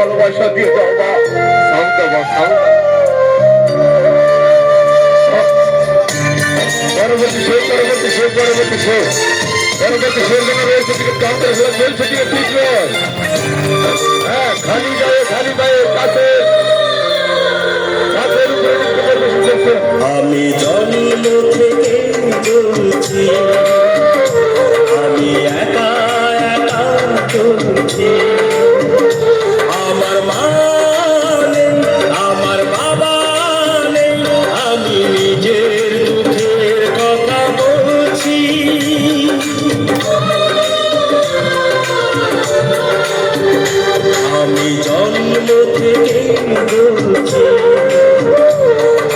ভালোবাসা দিয়ে যাও মা। সাউন্ডটা মা, সাউন্ড। পরবর্তী সুর, পরবর্তী সুর, পরবর্তী সুর, পরবর্তী সুর যেন রয়েছে দিকে কাউন্টার চলছে দিকে ঠিক নয়। হ্যাঁ, খালি গায়ে খালি গায়ে কাছের কাছের উপরে নৃত্য পরিবেশন করছেন। আমি জন্ম থেকে চলছি, আমি একা একা চলছি। আমার মা নেই, আমার বাবা নেই, আমি নিজের দুঃখের কথা বলছি। আমি জন্ম থেকে বলছি,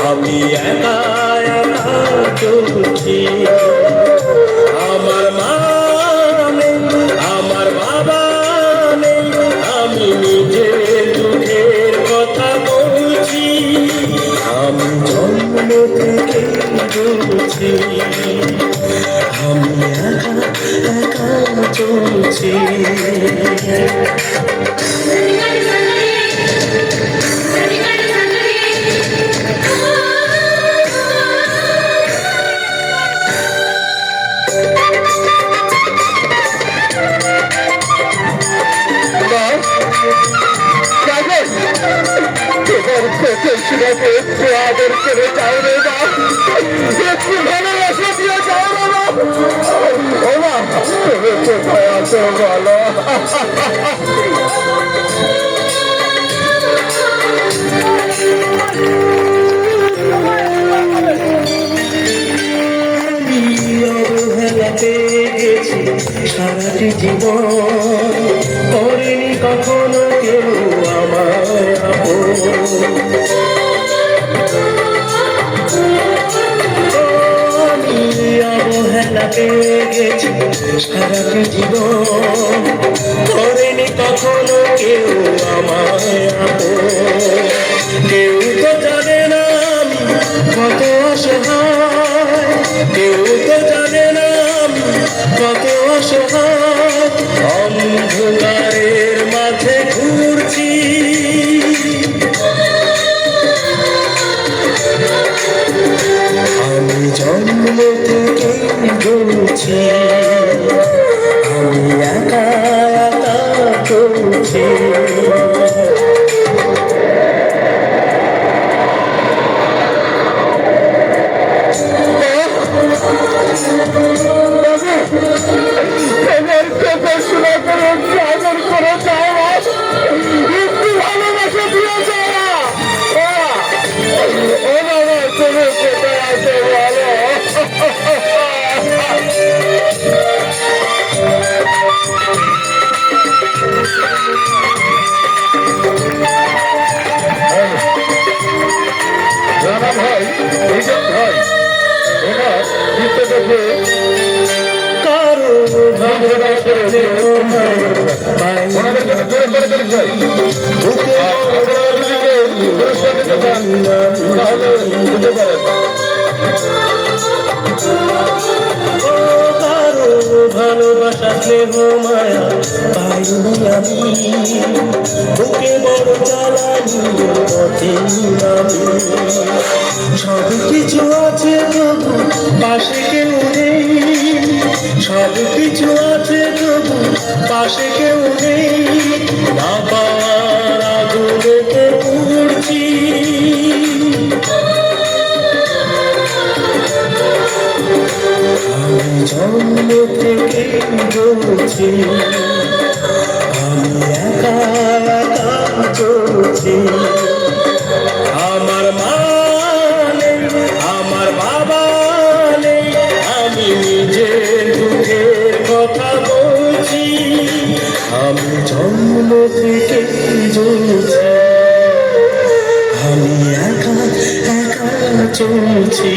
আমি একা একা চলছি। আমার মা নেই, আমার বাবা নেই, আমি নিজের দুঃখের কথা বলছি। আমি জন্ম থেকে বলছি, আমি একা একা চলছি। আদর করে যাও রে মা, একটু ভালোবাসা দিয়ে যাও রে মা। ও মা, তুমি কোথায় আছো বলো? অবহেলাতে গেছি সারাটি জীবন, করেনি কখনো কেউ আমার আপন। আমি অবহেলাতে গেছি সারাটি জীবন, করেনি কখনো কেউ আমার আপন। কেউ তো জানে না আমি কত অসহায়, কেউ তো জানে না আমি কত অসহায়। অন্ধকারের মাঝে ঘুরছি, আমি জন্ম থেকে বলছি, আমি একা একা চলছি। ভালোবাসা স্নেহ মায়া পাইনি আমি, বুকে বড় জ্বালানি পথে আমি। সব কিছু আছে তবু পাশে কেউ নেই, সব কিছু আছে তবু পাশে কেউ নেই। না পাওয়ার আগুনেতে পুড়ছি, আমি জন্ম থেকে বলছি, আমি একা একা চলছি। আমার মা নেই, আমার বাবা নেই, আমি নিজের দুঃখের কথা বলছি। আমি জন্ম থেকে চলছি, আমি একা একা চলছি।